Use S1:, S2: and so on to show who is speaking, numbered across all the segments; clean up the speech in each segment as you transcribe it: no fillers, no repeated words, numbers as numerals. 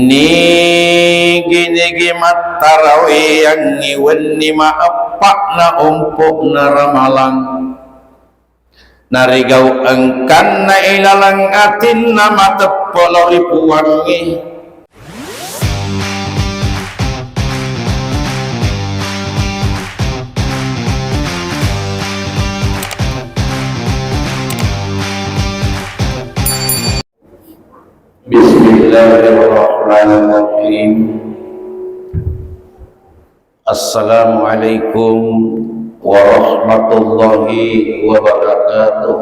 S1: Nigi matarawi yang ngiwen ni maapak na umpuk na ramalang narigau engkan na ilalang atin na matepolori puwangi. Bismillahirrahmanirrahim. Assalamualaikum warahmatullahi wabarakatuh.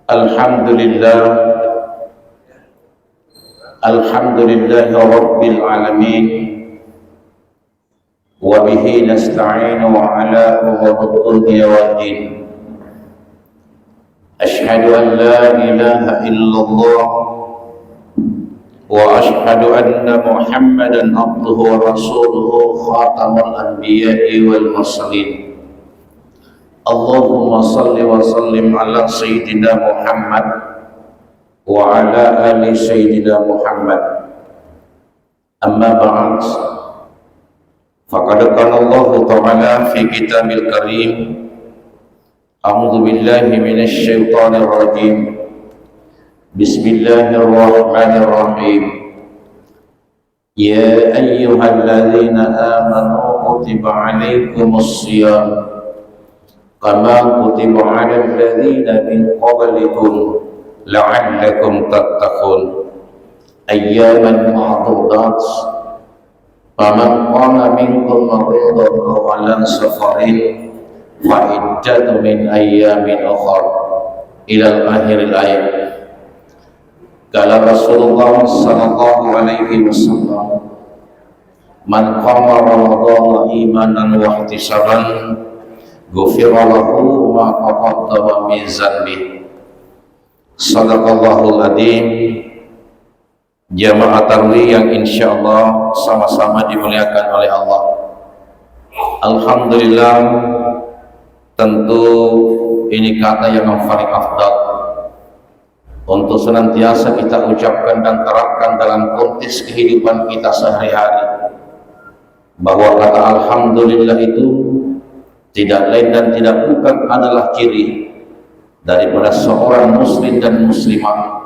S1: Alhamdulillahi rabbil alamin. Wa bihi nasta'inu ala umuri dunya waddin. Ashhadu an la ilaha illallah wa ashhadu anna Muhammadan abduhu wa rasuluhu khatamul anbiya'i wal mursalin. Allahumma salli wa sallim ala sayyidina Muhammad wa ala ali sayyidina Muhammad. Amma ba'd, faqad qala Allah ta'ala fi kitabil karim, a'udzu billahi minasy syaithanir rajim. Bismillahirrahmanirrahim. Ya ayyuhalladzina amanu kutiba 'alaikumus shiyam kama kutiba 'alal ladzina min qablikum la'allakum tattaqun. Ayyaman ma'dudat. Faman qama minkum maridan aw 'ala safarin fa'iddatu min ayyamin ukhar ila akhiril ayat. Kala Rasulullah sallallahu alaihi wasallam, man qama ramadhana imanan wa ihtisaban ghufira lahu ma taqaddama min dzanbi. Shadaqallahul adzim. Jamaah tarawih yang insyaallah sama-sama dimuliakan oleh Allah. Alhamdulillah, tentu ini kata yang paling afdal untuk senantiasa kita ucapkan dan terapkan dalam konteks kehidupan kita sehari-hari, bahwa kata alhamdulillah itu tidak lain dan tidak bukan adalah ciri daripada seorang muslim dan muslimah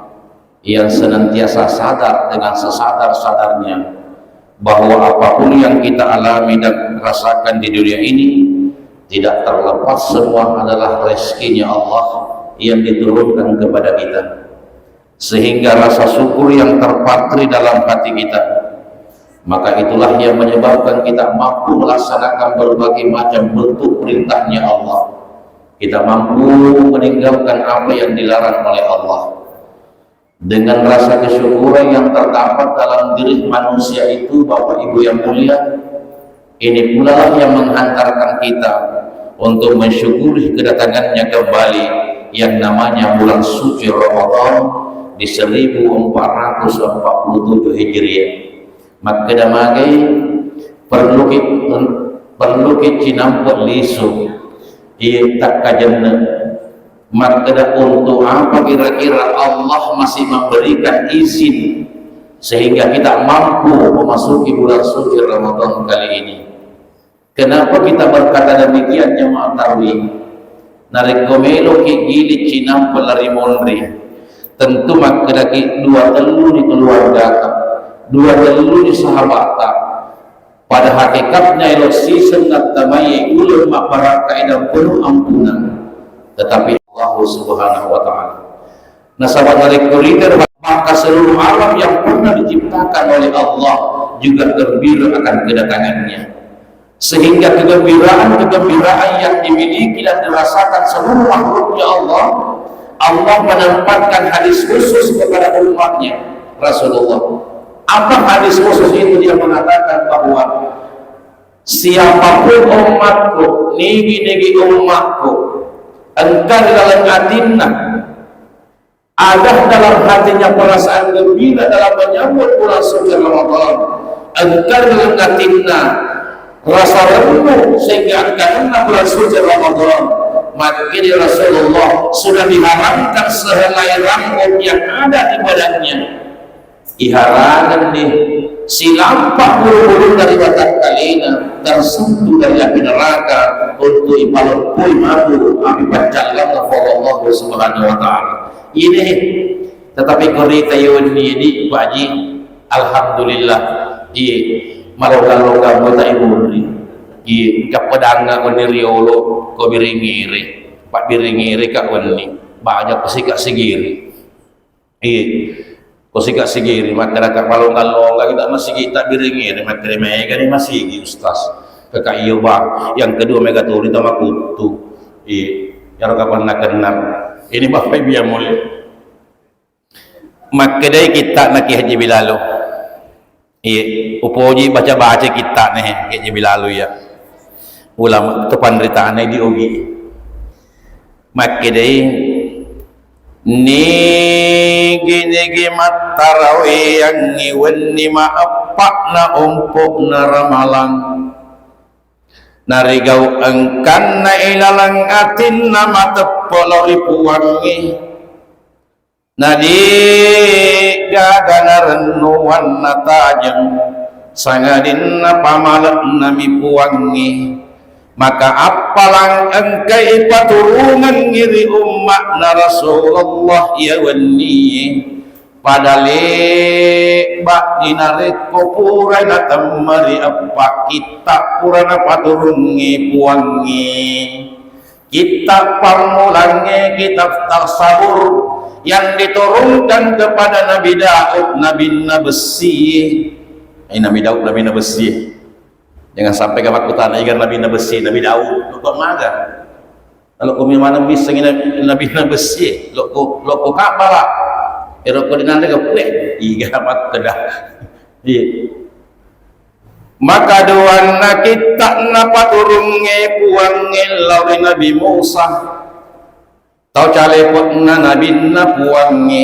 S1: yang senantiasa sadar dengan sesadar-sadarnya bahwa apapun yang kita alami dan rasakan di dunia ini tidak terlepas semua adalah rezekinya Allah yang diturunkan kepada kita, sehingga rasa syukur yang terpatri dalam hati kita, maka itulah yang menyebabkan kita mampu melaksanakan berbagai macam bentuk perintahnya Allah. Kita mampu meninggalkan apa yang dilarang oleh Allah. Dengan rasa kesyukuran yang terdapat dalam diri manusia itu, Bapak Ibu yang mulia, ini pula lah yang menghantarkan kita untuk mensyukuri kedatangannya kembali yang namanya bulan suci Ramadan di 1447 Hijriah. Maka damagai perlu cinamput lisu ia tak kajenna. Maka untuk apa kira-kira Allah masih memberikan izin sehingga kita mampu memasuki bulan suci Ramadan kali ini? Kenapa kita berkata demikian jemaah tarawih? Narik gomelo ki gili cinam pelari monri. Tentu maka lagi dua telu di keluarga, dua telu di sahabat. Pada hakikatnya ilo season tamai ulul mabaraka dan penuh ampunan. Tetapi Allah Subhanahu wa taala nasabah narik koridor, maka seluruh alam yang pernah diciptakan oleh Allah juga gembira akan kedatangannya, sehingga kegembiraan yang dimiliki dan dirasakan seluruh makhluknya Allah menempatkan hadis khusus kepada umatnya Rasulullah. Apa hadis khusus itu? Dia mengatakan bahwa siapapun umatku, nigi umatku, engkau dalam hatinya ada dalam hatinya perasaan gembira dalam menyambut bulan suci Ramadan, engkau dalam hatinya rasa rendah sehingga karena bulan suci Ramadan Makanya Rasulullah sudah diharamkan sehelai rambut yang ada di badannya. Iharangan nih silampak bulu-bulu dari batak kalina tersentuh dari api neraka untuk ipalopui mabu api pacalang Allah subhanahu wa ta'ala. Ini tetapi korita yoni ini Pak Haji alhamdulillah di maloga-loga buat ibu di kapadanga ko niriolo ko biringiri Pak biringiri ka wani banyak pesika sigiri Kosika sigiri masyarakat malong-malong kita masih kita biringin materi mega ni masih ustaz kakak iyo ba yang kedua mega turi sama kutu yang kapan nak kenal ini bapak biar mulai makadai kita nak Haji Bilalu upoji baca-baca kita nih Haji Bilalu ya ulama tepanderitaan di ugi makadai nigi matarawi yang ngiwenni maapak na umpuk na ramalang narigau engkan na ilalang atin na matepolo ipuwangi nadi gagana renuan na tajang sangadin na pamalak na mipuwangi maka apalang engkai paturungan ngiri umat na Rasulullah ya wani padale bak dinarit ko puray na tamari apa kita purana paturungi puwangi kita pamulangi kitab tasawur yang diturunkan kepada Nabi Daud Nabi Nabesi Nabi Daud Nabi Nabesi. Jangan sampai kamu kutana ikan Nabi Nabesi, Nabi Daud, lo kok maga? Kalau kau mana bisa Nabi Nabesi, lo kok kapala? Ero kau dengan mereka pun, iga mat kedah. Maka doana kita napa turunge puange lawi Nabi Musa, tau calepot na Nabi na puange,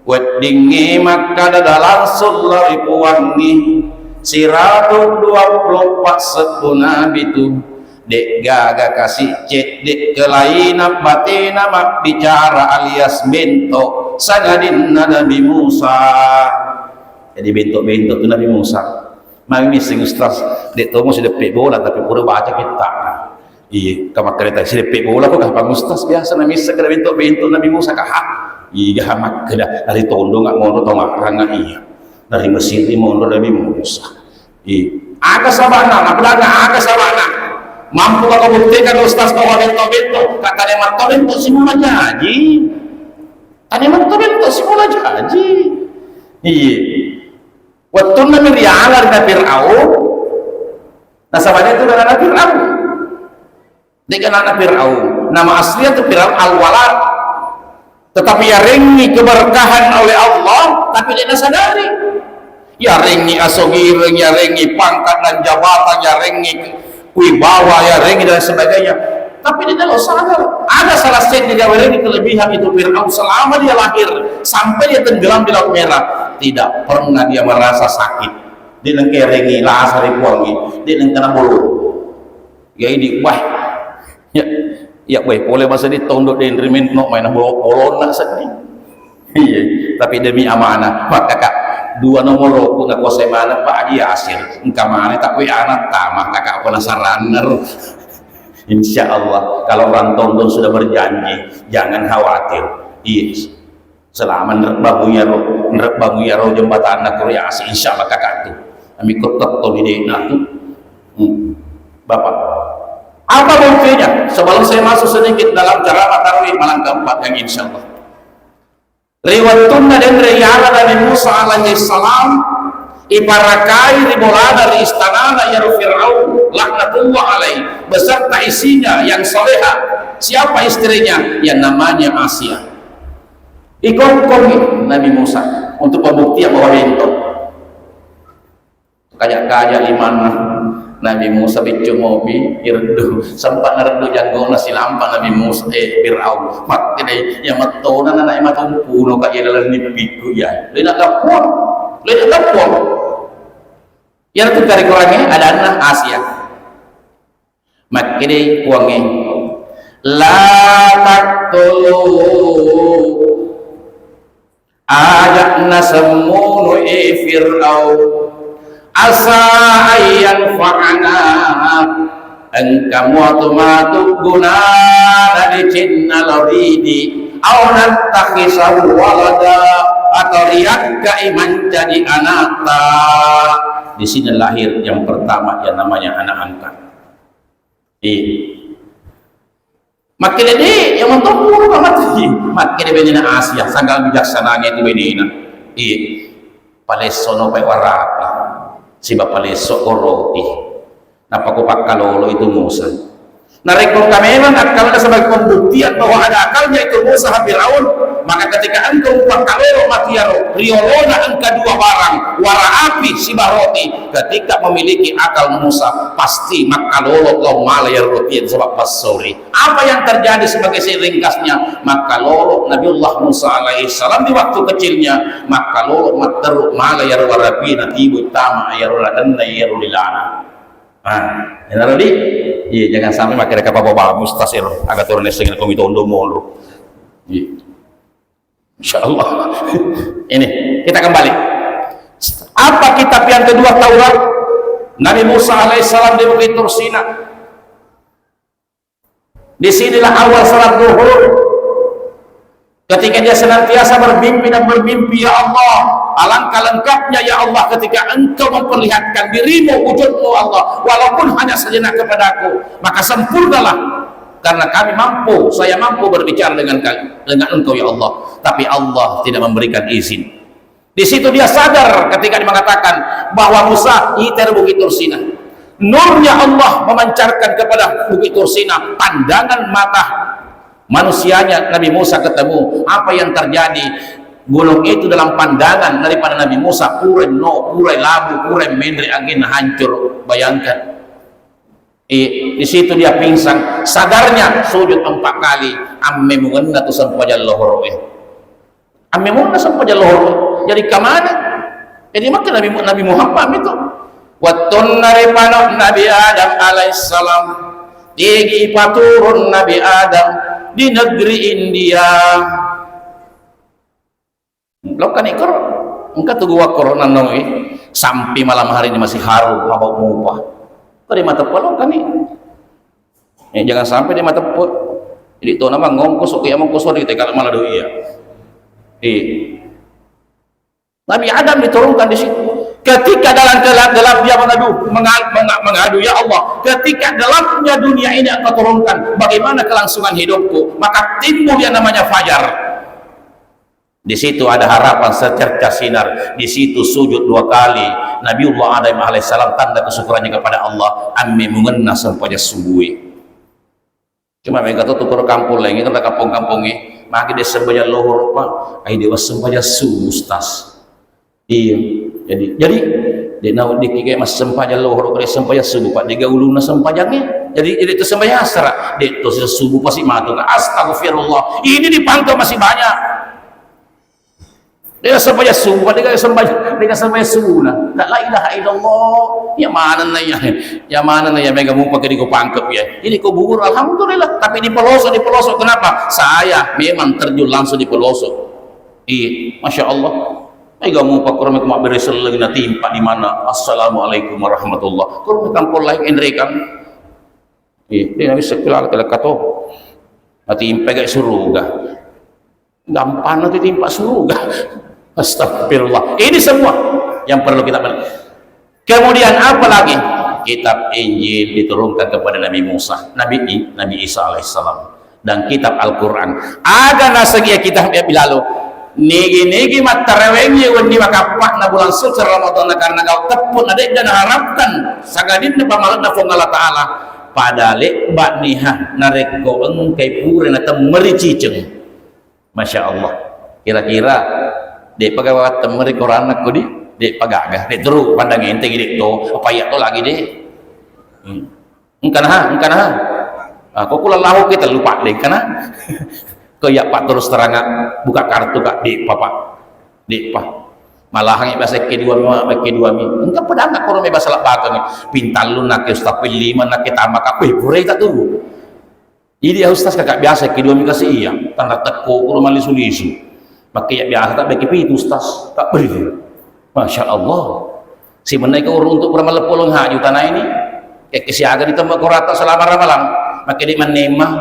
S1: weddinge maka ada langsung lawi puange. 124 sekuna bitu dek gaga kasih cek dek kelainan batina mak bicara alias bentok sagadin Nabi Musa jadi bentok-bentok tu Nabi Musa mami sing ustaz dek tomo sudah pek bola tapi pura baca kita iya kamak kereta sudah pek bola kok apa ustaz biasa nami segera bentok-bentok Nabi Musa kah iya mak keda dari tondo ngak ngono tong ngarang iya dari Mesir di mondo Nabi Musa aga sabana aga sabana mampu kau buktikan ustaz bahwa bento-bento kata dia bento semula jadi tadi bento semula jadi iya waktu Nabi rialar na Fir'aun nah sabana itu adalah Fir'aun dengan anak Fir'aun nama aslinya itu Fir'aun Al-Walad tetapi ya rengi keberkahan oleh Allah tapi dia sadari ya rengi asogireng ya rengi pangkat dan jabatan ya rengi wibawa ya rengi dan sebagainya tapi dia tidak sadar ada salah satu yang rengi kelebihan itu Fir'aun selama dia lahir sampai dia tenggelam di laut merah tidak pernah dia merasa sakit dia nengke rengi lasari puangi dia nengkena bulu ya ini wah ya baik boleh masa di tondok dan rimin no main bolon nak sedih iya tapi demi amanah maka kakak dua nomor roku nak kuasai mana Pak Haji Yasir engkau mana tak wei anak tamak kakak penasaran insya Allah kalau orang tondong sudah berjanji jangan khawatir iya selama nerep bangunya roh jembatan anak kuriasi insya Allah kakak tu kami ketok tu di dena tu Bapak apa buktinya sebelum saya masuk sedikit dalam ceramah tarawih malam keempat yang insya Allah riwayatuna dan riyala Nabi Musa alaihi salam iparakai ribola dari istana ya Fir'aun laknatullah alaihi beserta isinya yang soleha siapa istrinya yang namanya Asia ikut Nabi Musa untuk pembuktian bahwa itu kaya-kaya imana Nabi Musa bicu mobi irdu sempat ngerdu janggona silampa Nabi Musa Fir'aun mak ini yang matona anak matumpu no kaya dalam nipiku ya lena kapon yang tu kari kurangnya ada anak Asia mak ini uangnya la taqtulu ajakna semunu Fir'aun asa ayyan fa'ana engkamu atu guna dari cinna loridi au nattakhisahu walada atau riakka iman jadi anakta. Di sini lahir yang pertama yang namanya anak angkat. Makin ini yang mentompur mati makin benina Asia sanggal bijaksana itu benina palesono pe warapi siba paleso roti napa ko pakalolo itu Musa narekon kami memang akalnya sebagai pembuktian bahwa ada akalnya itu Musa Firaun. Maka ketika engkau pakalolo matiaro riolona engka dua barang wara api siba roti ketika memiliki akal Musa pasti makalolo kau malaya roti sebab pasori. Apa yang terjadi sebagai ringkasnya makalolo Nabiullah Musa alaihissalam di waktu kecilnya makalolo materuk malaya warapi natibu tama ayaruladanna ayarulilana. Yang tadi, iya jangan sampai makin mereka bawa mustasir agak turun dengan komite undo mulu. Insya Allah. Ini kita kembali. Apa kitab yang kedua Taurat? Nabi Musa alaihissalam di Bukit Tursina. Disinilah awal salat zuhur. Ketika dia senantiasa bermimpi dan bermimpi, ya Allah, alangkah lengkapnya ya Allah ketika engkau memperlihatkan dirimu, wujudmu Allah, walaupun hanya sejenak kepadaku, maka sempurnalah karena kami mampu, saya mampu berbicara dengan engkau ya Allah, tapi Allah tidak memberikan izin. Di situ dia sadar ketika dia mengatakan bahwa Musa iter Bukit Tursina, nurnya Allah memancarkan kepada Bukit Tursina, pandangan mata manusianya Nabi Musa ketemu. Apa yang terjadi? Gunung itu dalam pandangan daripada Nabi Musa purai labu, purai mendri angin hancur. Bayangkan. Di situ dia pingsan, sadarnya sujud 4 kali. Amme mungena tu sampajal lohor. Amme mungena sampajal lohor. Jadi kemana? Jadi maka Nabi Muhammad itu wattun naripano Nabi Adam alaihissalam digi paturun Nabi Adam di negeri India. Lo kan ikor engkau tunggu corona nongi sampai malam hari ini masih harum mabok mupah. Kau di mata pelong kan ini jangan sampai di mata pel. Jadi itu nama ngongkos oke among kosor kita kalau malah doi ya. Nabi Adam diturunkan di situ. Ketika dalam gelap dia mengadu ya Allah, ketika gelapnya dunia ini engkau turunkan, bagaimana kelangsungan hidupku? Maka timbul yang namanya fajar. Di situ ada harapan secercah sinar. Di situ sujud 2 kali. Nabiullah Adam alaihissalam tanda kesyukurannya kepada Allah. Ammi mungena sampai subuhi. Cuma mereka tuh tukur kampung lagi kan kampung-kampung ini. Maka dia sembahyang lohor pak. Ai dia sembahyang sumustas. Iya. Jadi dia naud di kayak mas sembahyang lohor kali sembahyang subuh pak. Dia gauluna sembahyangnya. Jadi itu sembahyang asar. Dia itu subuh pasti matu. Astagfirullah. Ini dipantau masih banyak. Dia sembahyang subuh, dia sembahyang subuh lah. La ilaha illallah. Ya mana na ya mega mumpa ke di ko pangkep ya. Ini ko bubur alhamdulillah, tapi di pelosok kenapa? Saya memang terjun langsung di pelosok. Masya Allah. Mega mumpa ko rame ko maberesel lagi na timpa di mana. Assalamualaikum warahmatullah. Ko rame kampol lain endrekan. Dia nabi sekolah kala kato. Natimpa ga suruga. Gampang nanti timpa surga. Astagfirullah. Ini semua yang perlu kita balik. Kemudian apa lagi? Kitab Injil diturunkan kepada Nabi Musa, Nabi Isa alaihissalam, dan kitab Al-Quran. Ada nasagia kitab ya bilalu. Nigi matarewengi wani makapak na bulan suci Ramadan karena kau tepun ada dan harapkan sagadin na pamalat na fong Allah Ta'ala padalik bakniha nareko engkai pure na temeri ciceng. Masya Allah. Kira-kira dek pagawat temeri koranak ko di dek pagagah dek terus pandang ente gede to apa ya to lagi dek engkan ha kok kula lahu kita lupa dek kana ko ya pak terus terang buka kartu kak dek papa dek pa malahang bahasa kedua mi engka pedang ko me bahasa labakan pintal lu nak ustaz 5 nak kita maka pure ta tu Jadi ustaz kakak biasa kedua mi kasih iya tanda teko kalau mali sulisu. Maka ya biasa tak bagi itu ustaz tak beri. Masya Allah. Si menaik urun untuk beramal polong haju tanah ini. Kayak kesiaga di tempat korata selama ramalan. Maka di menemah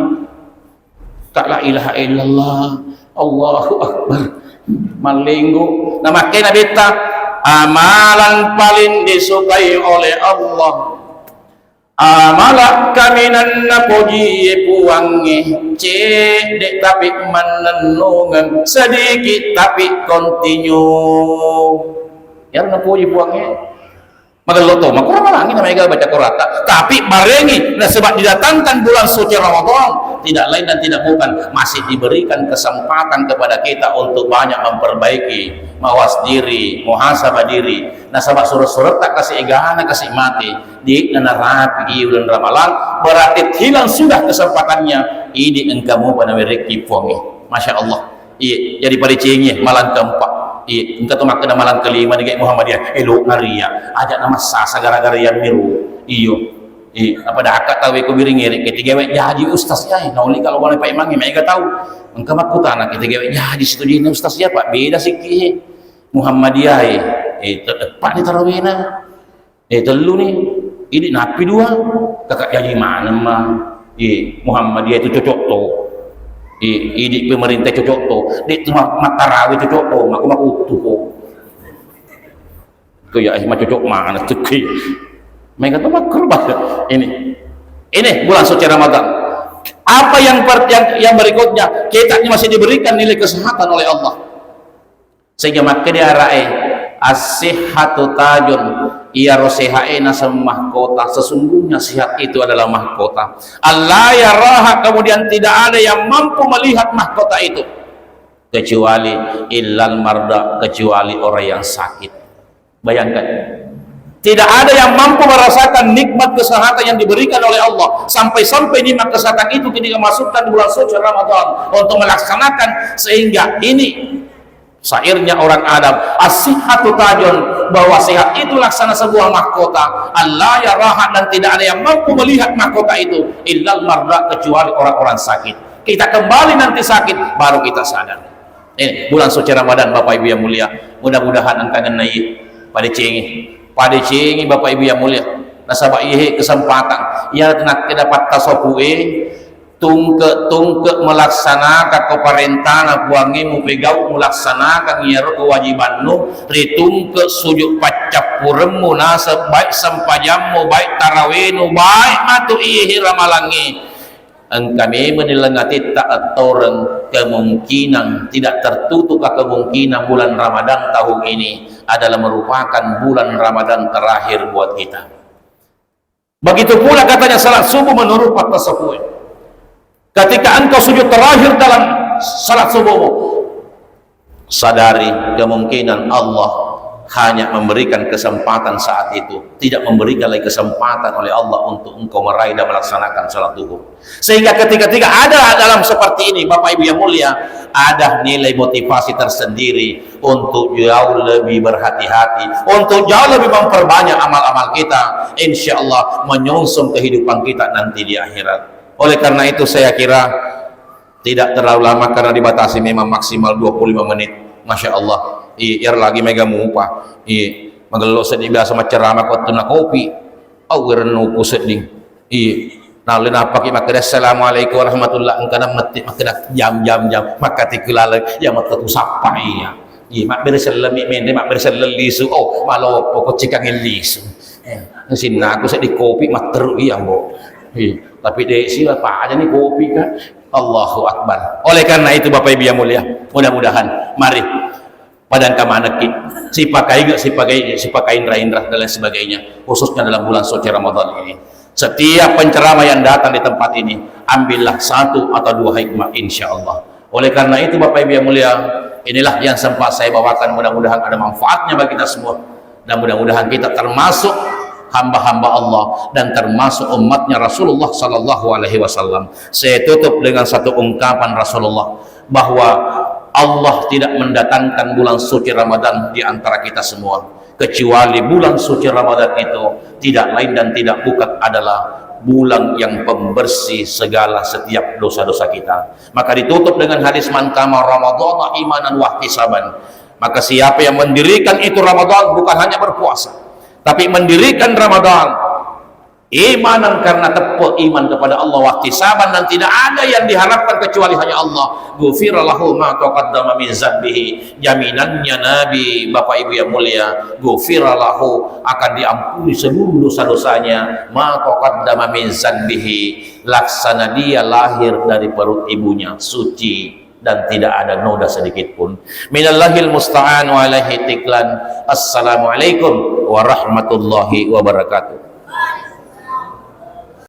S1: tak la ilaha illallah Allahu akbar malinggu. Nah makanya beta amalan paling disukai oleh Allah. Amalak kaminan na puji puangi cedek tapi menenungan sedikit tapi continue yang na puji puangi magaloto makurang malangin na may baca korata tapi barengi na sebab didatangkan bulan suci Ramadan tidak lain dan tidak bukan masih diberikan kesempatan kepada kita untuk banyak memperbaiki mawas diri, muhasabah diri. Nah sebab surat-surat tak kasih egana kasih mati di nenarapi bulan Ramadan berarti hilang sudah kesempatannya ini engkamu pada mereki puangi. Masya Allah. Iya jadi pada cengnya malam keempat. Iya, engkau tu makan malam kelima dengan Muhammadiyah elok ngaria ajak nama sasa gara-gara yang miru iyo apa dah akak tahu aku biring ngirik ketiga wek jadi ustaz ya nauli kalau boleh pak imam mereka tahu engkau maku tanah ketiga wek jadi situ dia ustaz ya pak beda sikit Muhammadiyah pak ni tarawihna telu ni ini napi dua kakak jadi mana mah Muhammadiyah itu cocok tu ini pemerintah cocok tu di matarawih cocok tu aku tuh tu ya mah cocok mana tu mereka tu makruh banget ini bulan suci Ramadan apa yang berikutnya kita ini masih diberikan nilai kesehatan oleh Allah sehingga maka diarai as-sihhatu tajun ia rosehaena mahkota sesungguhnya sehat itu adalah mahkota Allah yaraha kemudian tidak ada yang mampu melihat mahkota itu kecuali illal marda kecuali orang yang sakit bayangkan tidak ada yang mampu merasakan nikmat kesehatan yang diberikan oleh Allah sampai-sampai nikmat kesehatan itu ketika masukkan bulan suci Ramadan untuk melaksanakan sehingga ini syairnya orang Adam as-sihhatu tajun bahwa sehat itu laksana sebuah mahkota Allah ya rahat dan tidak ada yang mampu melihat mahkota itu illal marda kecuali orang-orang sakit kita kembali nanti sakit baru kita sadar ini bulan suci Ramadan Bapak Ibu yang mulia mudah-mudahan angka ngenai pada cengi Bapak Ibu yang mulia nasabah ihe kesempatan ia dapat tasawuf tungke melaksanakan keperintah buangi mupegau melaksanakan nyiar kewajiban nu ritungke sujud pacap puremu nasab baik sampajammu baik tarawihnu baik matu ihi ramalangi kami menilangati tak toreng kemungkinan tidak tertutup kemungkinan bulan Ramadan tahun ini adalah merupakan bulan Ramadan terakhir buat kita begitu pula katanya salat subuh menurut fatwa tasawuf ketika engkau sujud terakhir dalam salat subuhmu sadari kemungkinan Allah hanya memberikan kesempatan saat itu tidak memberikan lagi kesempatan oleh Allah untuk engkau meraih dan melaksanakan salat duhur sehingga ketika ada dalam seperti ini Bapak Ibu yang mulia ada nilai motivasi tersendiri untuk jauh lebih berhati-hati untuk jauh lebih memperbanyak amal-amal kita insya Allah menyongsong kehidupan kita nanti di akhirat. Oleh karena itu saya kira tidak terlalu lama karena dibatasi memang maksimal 25 menit. Masya Allah. Iya lagi mega mupa. Iya magelo sedih biasa macerama kau tuna kopi. Awir nuku sedih. Iya. Nah lena pakai makada assalamualaikum warahmatullahi wabarakatuh. Mati makada jam maka tikulala yang mata tu sapa iya. Iya mak berselami mende mak berselisu. Oh malo pokok cikang lisu. Sina aku sedih kopi mak teruk iya mbok. Iya. Tapi desi apa aja nih kopi kan Allahu Akbar. Oleh karena itu Bapak Ibu yang mulia mudah-mudahan mari padan kamanaki si pakai indra-indra dan lain sebagainya khususnya dalam bulan suci Ramadan ini setiap penceramah yang datang di tempat ini ambillah satu atau dua hikmah insya Allah. Oleh karena itu Bapak Ibu yang mulia inilah yang sempat saya bawakan mudah-mudahan ada manfaatnya bagi kita semua dan mudah-mudahan kita termasuk hamba-hamba Allah dan termasuk umatnya Rasulullah sallallahu alaihi wasallam. Saya tutup dengan satu ungkapan Rasulullah bahwa Allah tidak mendatangkan bulan suci Ramadan di antara kita semua kecuali bulan suci Ramadan itu tidak lain dan tidak bukan adalah bulan yang pembersih segala setiap dosa-dosa kita. Maka ditutup dengan hadis man qama ramadhana imanan wa ihtisaban. Maka siapa yang mendirikan itu Ramadan bukan hanya berpuasa, tapi mendirikan Ramadan imanan karena tepuh iman kepada Allah wa ihtisaban, dan tidak ada yang diharapkan kecuali hanya Allah. Ghufira lahu ma taqaddama min dzambihi, jaminannya Nabi Bapak Ibu yang mulia, ghufira lahu, akan diampuni seluruh dosa-dosanya, ma taqaddama min dzambihi, laksana dia lahir dari perut ibunya suci dan tidak ada noda sedikit pun. Minallahil musta'an wa alaihi tiklan. Assalamualaikum warahmatullahi wabarakatuh.